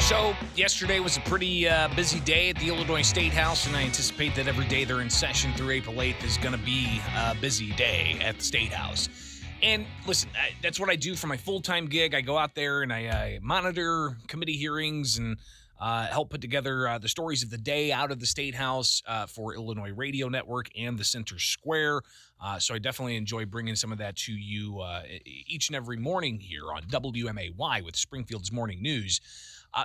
So, yesterday was a pretty busy day at the Illinois Statehouse, and I anticipate that every day they're in session through April 8th is going to be a busy day at the Statehouse. And listen, that's what I do for my full-time gig. I go out there and I monitor committee hearings and help put together the stories of the day out of the Statehouse for Illinois Radio Network and the Center Square. So I definitely enjoy bringing some of that to you each and every morning here on WMAY with Springfield's Morning News.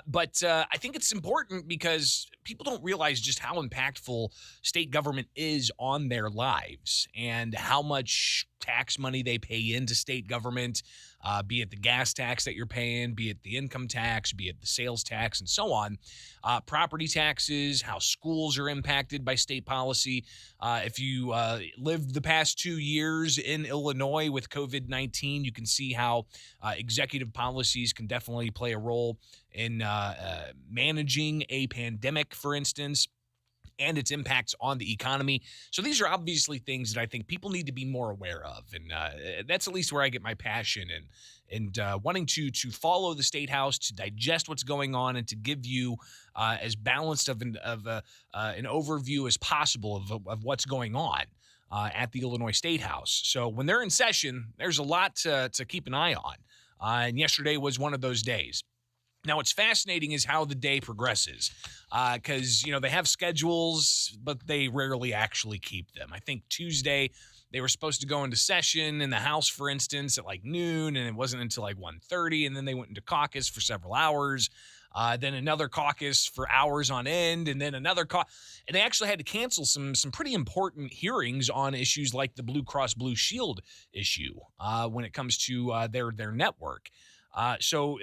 But I think it's important because people don't realize just how impactful state government is on their lives and how much tax money they pay into state government, be it the gas tax that you're paying, be it the income tax, be it the sales tax, and so on. Property taxes, how schools are impacted by state policy. If you lived the past 2 years in Illinois with COVID-19, you can see how executive policies can definitely play a role in managing a pandemic, for instance, and its impacts on the economy. So these are obviously things that I think people need to be more aware of. And that's at least where I get my passion and wanting to follow the State House, to digest what's going on, and to give you as balanced of an overview as possible of what's going on at the Illinois State House. So when they're in session, there's a lot to keep an eye on. And yesterday was one of those days. Now, what's fascinating is how the day progresses because, they have schedules, but they rarely actually keep them. I think Tuesday they were supposed to go into session in the House, for instance, at like noon, and it wasn't until like 1:30, and then they went into caucus for several hours, then another caucus for hours on end, and then another and they actually had to cancel some pretty important hearings on issues like the Blue Cross Blue Shield issue when it comes to their network. So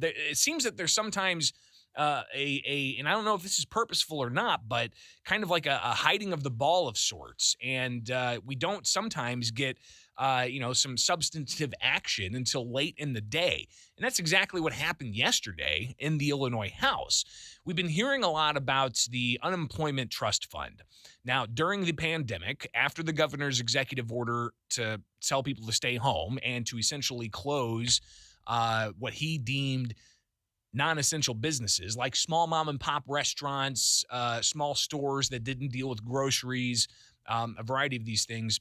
it seems that there's sometimes and I don't know if this is purposeful or not, but kind of like a hiding of the ball of sorts. And we don't sometimes get, some substantive action until late in the day. And that's exactly what happened yesterday in the Illinois House. We've been hearing a lot about the Unemployment Trust Fund. Now, during the pandemic, after the governor's executive order to tell people to stay home and to essentially close what he deemed non-essential businesses like small mom and pop restaurants, small stores that didn't deal with groceries, a variety of these things.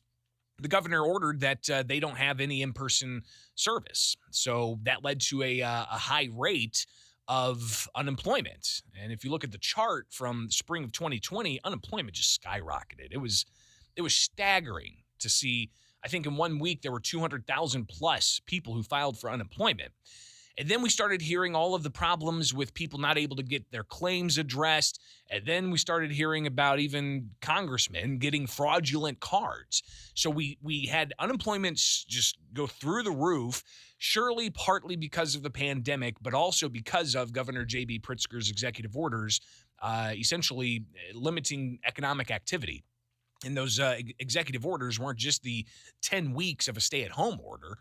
The governor ordered that they don't have any in-person service. So that led to a high rate of unemployment. And if you look at the chart from spring of 2020, unemployment just skyrocketed. It was staggering to see. I think in 1 week, there were 200,000 plus people who filed for unemployment. And then we started hearing all of the problems with people not able to get their claims addressed. And then we started hearing about even congressmen getting fraudulent cards. So we had unemployment just go through the roof, surely partly because of the pandemic, but also because of Governor Jb Pritzker's executive orders, essentially limiting economic activity. And those executive orders weren't just the 10 weeks of a stay-at-home order.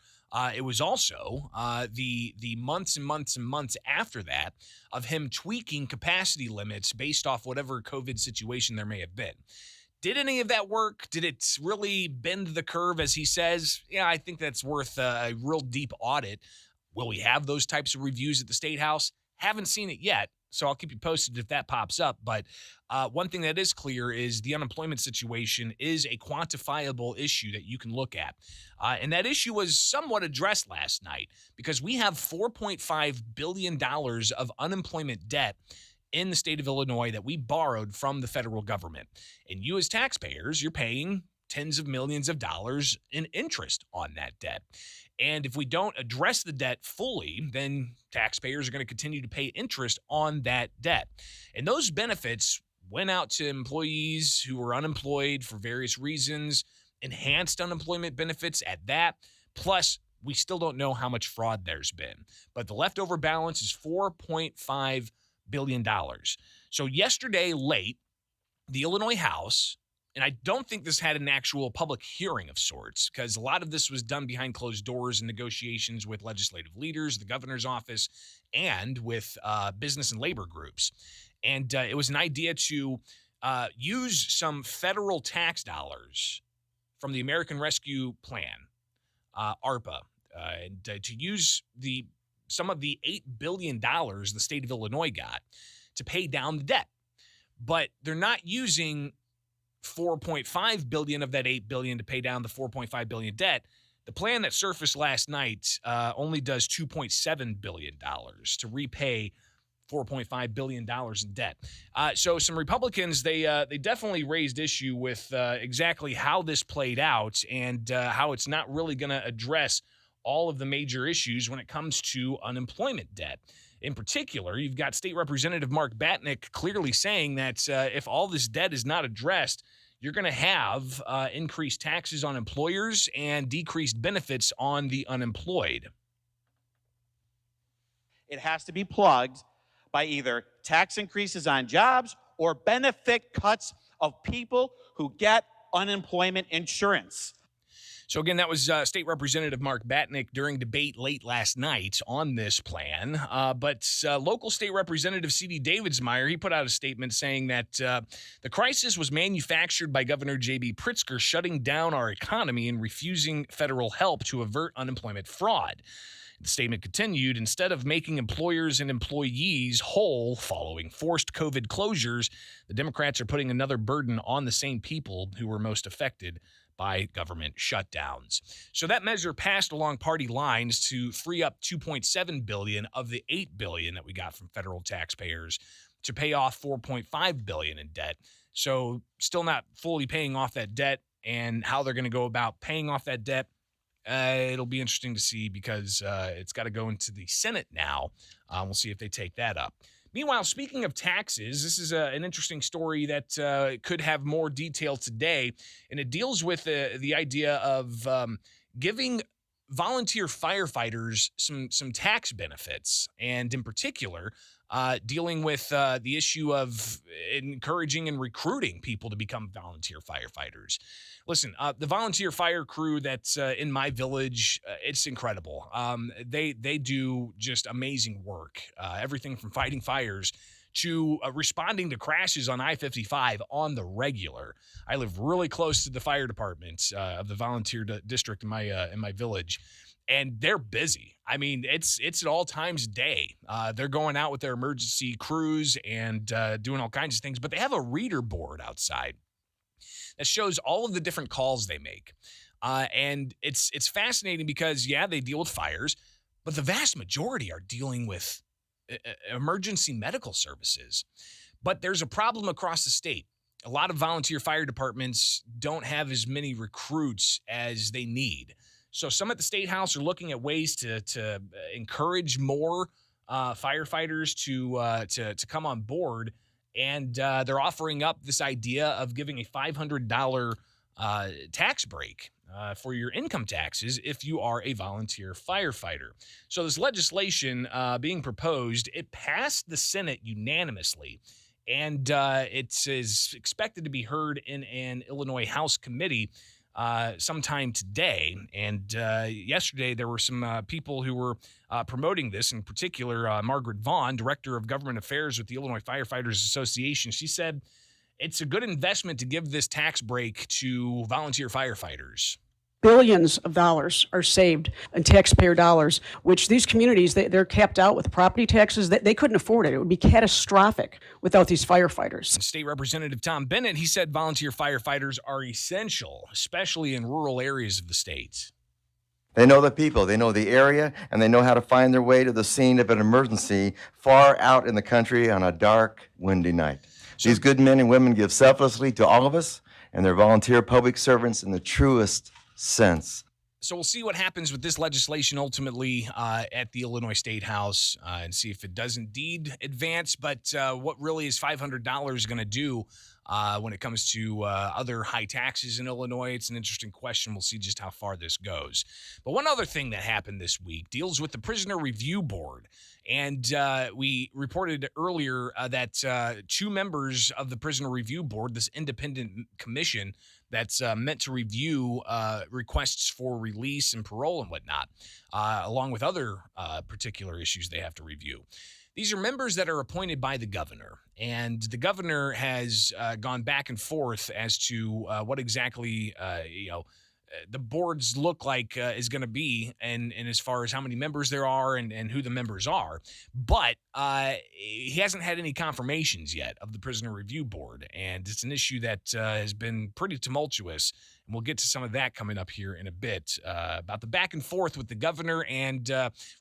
It was also the months and months and months after that of him tweaking capacity limits based off whatever COVID situation there may have been. Did any of that work? Did it really bend the curve, as he says? Yeah, I think that's worth a real deep audit. Will we have those types of reviews at the State House? Haven't seen it yet, so I'll keep you posted if that pops up. But one thing that is clear is the unemployment situation is a quantifiable issue that you can look at. And that issue was somewhat addressed last night because we have $4.5 billion of unemployment debt in the state of Illinois that we borrowed from the federal government. And you as taxpayers, you're paying tens of millions of dollars in interest on that debt. And if we don't address the debt fully, then taxpayers are going to continue to pay interest on that debt. And those benefits went out to employees who were unemployed for various reasons, enhanced unemployment benefits at that. Plus, we still don't know how much fraud there's been. But the leftover balance is $4.5 billion. So yesterday late, the Illinois House, and I don't think this had an actual public hearing of sorts because a lot of this was done behind closed doors in negotiations with legislative leaders, the governor's office, and with business and labor groups. And it was an idea to use some federal tax dollars from the American Rescue Plan, ARPA, and to use the some of the $8 billion the state of Illinois got to pay down the debt. But they're not using $4.5 billion of that $8 billion to pay down the $4.5 billion debt. The plan that surfaced last night only does $2.7 billion to repay $4.5 billion in debt. So some Republicans, they definitely raised issue with exactly how this played out and how it's not really going to address all of the major issues when it comes to unemployment debt. In particular, you've got State Representative Mark Batnick clearly saying that if all this debt is not addressed, you're going to have increased taxes on employers and decreased benefits on the unemployed. It has to be plugged by either tax increases on jobs or benefit cuts of people who get unemployment insurance. So again, that was State Representative Mark Batnick during debate late last night on this plan. But local State Representative C.D. Davidsmeyer, he put out a statement saying that the crisis was manufactured by Governor Jb Pritzker shutting down our economy and refusing federal help to avert unemployment fraud. The statement continued, instead of making employers and employees whole following forced COVID closures, the Democrats are putting another burden on the same people who were most affected by government shutdowns. So that measure passed along party lines to free up $2.7 billion of the $8 billion that we got from federal taxpayers to pay off $4.5 billion in debt. So still not fully paying off that debt, and how they're going to go about paying off that debt, it'll be interesting to see because it's got to go into the Senate now. We'll see if they take that up. Meanwhile, speaking of taxes, this is an interesting story that could have more detail today, and it deals with the idea of giving volunteer firefighters some tax benefits, and in particular, dealing with the issue of encouraging and recruiting people to become volunteer firefighters. Listen, the volunteer fire crew that's in my village, it's incredible. They do just amazing work. Everything from fighting fires to responding to crashes on I-55 on the regular. I live really close to the fire department of the volunteer district in my village, and they're busy. I mean, it's at all times a day. They're going out with their emergency crews and doing all kinds of things, but they have a reader board outside that shows all of the different calls they make. And it's fascinating because, yeah, they deal with fires, but the vast majority are dealing with emergency medical services. But there's a problem across the state. A lot of volunteer fire departments don't have as many recruits as they need. So some at the Statehouse are looking at ways to encourage more firefighters to come on board. And they're offering up this idea of giving a $500 tax break for your income taxes if you are a volunteer firefighter. So this legislation being proposed, it passed the Senate unanimously, and it is expected to be heard in an Illinois House committee sometime today. And yesterday, there were some people who were promoting this, in particular, Margaret Vaughn, Director of Government Affairs with the Illinois Firefighters Association. She said it's a good investment to give this tax break to volunteer firefighters. Billions of dollars are saved in taxpayer dollars, which these communities, they're capped out with property taxes. They couldn't afford it. It would be catastrophic without these firefighters. State Representative Tom Bennett, he said volunteer firefighters are essential, especially in rural areas of the state. They know the people, they know the area, and they know how to find their way to the scene of an emergency far out in the country on a dark, windy night. These good men and women give selflessly to all of us, and they're volunteer public servants in the truest sense. So we'll see what happens with this legislation ultimately at the Illinois State House and see if it does indeed advance. But what really is $500 going to do when it comes to other high taxes in Illinois? It's an interesting question. We'll see just how far this goes. But one other thing that happened this week deals with the Prisoner Review Board. And we reported earlier that two members of the Prisoner Review Board, this independent commission that's meant to review requests for release and parole and whatnot, along with other particular issues they have to review. These are members that are appointed by the governor, and the governor has gone back and forth as to what exactly the boards look like is going to be, and as far as how many members there are and who the members are. But he hasn't had any confirmations yet of the Prisoner Review Board, and it's an issue that has been pretty tumultuous. And we'll get to some of that coming up here in a bit about the back and forth with the governor and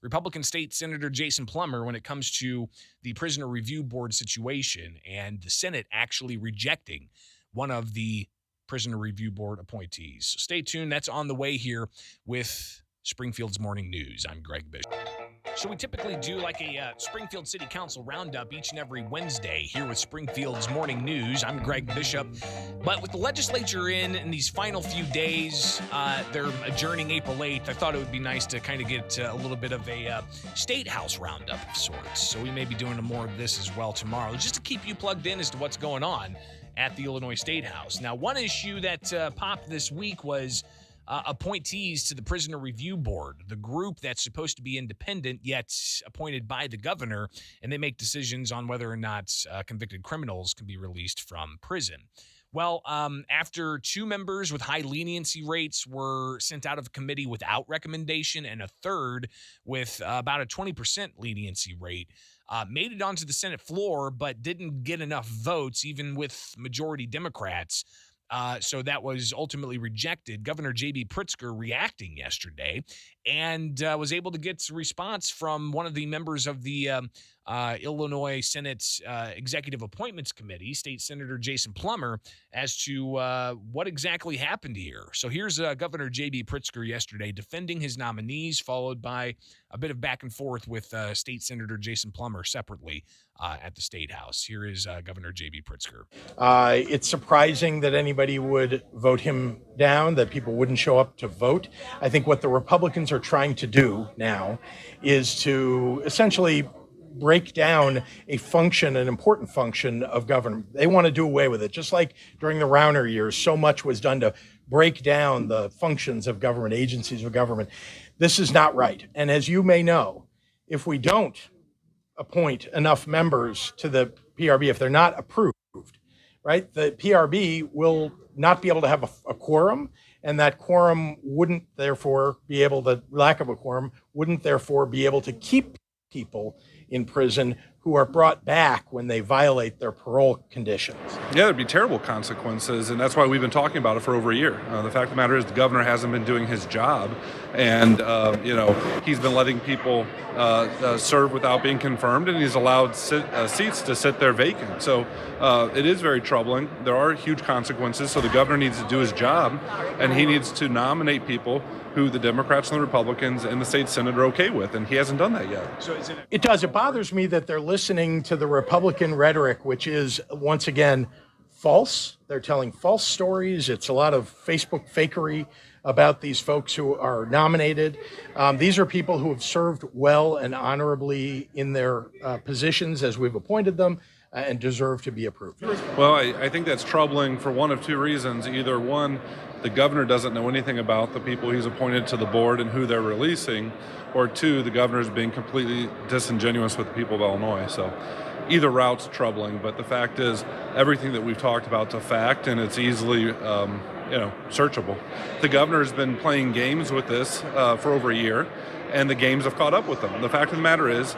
Republican State Senator Jason Plummer when it comes to the Prisoner Review Board situation and the Senate actually rejecting one of the Prisoner Review Board appointees. So stay tuned. That's on the way here with Springfield's Morning News. I'm Greg Bishop. So we typically do like a Springfield City Council roundup each and every Wednesday here with Springfield's Morning News. I'm Greg Bishop. But with the legislature in these final few days, they're adjourning April 8th. I thought it would be nice to kind of get a little bit of a Statehouse roundup of sorts. So we may be doing more of this as well tomorrow, just to keep you plugged in as to what's going on at the Illinois Statehouse. Now, one issue that popped this week was appointees to the Prisoner Review Board, the group that's supposed to be independent yet appointed by the governor, and they make decisions on whether or not convicted criminals can be released from prison. Well, after 2 members with high leniency rates were sent out of committee without recommendation and a third with about a 20% leniency rate, made it onto the Senate floor but didn't get enough votes, even with majority Democrats. So that was ultimately rejected. Governor Jb Pritzker reacting yesterday and was able to get a response from one of the members of the Illinois Senate's Executive Appointments Committee, State Senator Jason Plummer, as to what exactly happened here. So here's Governor Jb Pritzker yesterday defending his nominees, followed by a bit of back and forth with State Senator Jason Plummer separately at the Statehouse. Here is Governor Jb Pritzker. It's surprising that anybody would vote him down, that people wouldn't show up to vote. I think what the Republicans are trying to do now is to essentially break down a function, an important function of government. They want to do away with it. Just like during the Rauner years, so much was done to break down the functions of government, agencies of government. This is not right. And as you may know, if we don't appoint enough members to the PRB, if they're not approved, right, the PRB will not be able to have a quorum, and that quorum wouldn't therefore be able to, lack of a quorum, wouldn't therefore be able to keep people in prison who are brought back when they violate their parole conditions. Yeah, there'd be terrible consequences, and that's why we've been talking about it for over a year. The fact of the matter is the governor hasn't been doing his job, and he's been letting people serve without being confirmed, and he's allowed seats to sit there vacant. So it is very troubling. There are huge consequences, so the governor needs to do his job, and he needs to nominate people who the Democrats and the Republicans and the state Senate are okay with, and he hasn't done that yet. So it does. It bothers me that they're listening to the Republican rhetoric, which is, once again, false. They're telling false stories. It's a lot of Facebook fakery about these folks who are nominated. These are people who have served well and honorably in their positions as we've appointed them, and deserve to be approved. Well, I think that's troubling for one of two reasons. Either one, the governor doesn't know anything about the people he's appointed to the board and who they're releasing, or two, the governor's being completely disingenuous with the people of Illinois. So either route's troubling, but the fact is everything that we've talked about is a fact, and it's easily searchable. The governor's been playing games with this for over a year, and the games have caught up with him. The fact of the matter is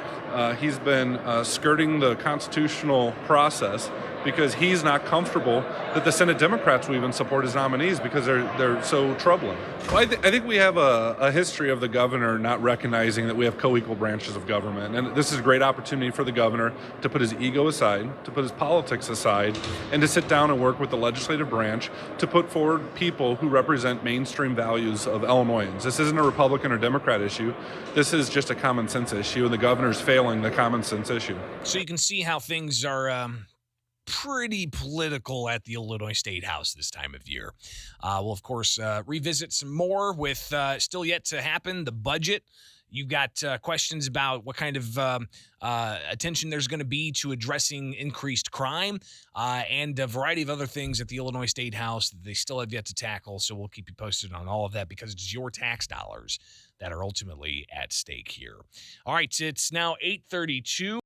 he's been skirting the constitutional process because he's not comfortable that the Senate Democrats will even support his nominees because they're so troubling. Well, I think we have a history of the governor not recognizing that we have co-equal branches of government, and this is a great opportunity for the governor to put his ego aside, to put his politics aside, and to sit down and work with the legislative branch to put forward people who represent mainstream values of Illinoisans. This isn't a Republican or Democrat issue. This is just a common sense issue, and the governor's failing the common sense issue. So you can see how things are pretty political at the Illinois Statehouse this time of year. We'll, of course, revisit some more with still yet to happen, the budget. You've got questions about what kind of attention there's going to be to addressing increased crime and a variety of other things at the Illinois Statehouse that they still have yet to tackle. So we'll keep you posted on all of that because it's your tax dollars that are ultimately at stake here. All right, it's now 8:32.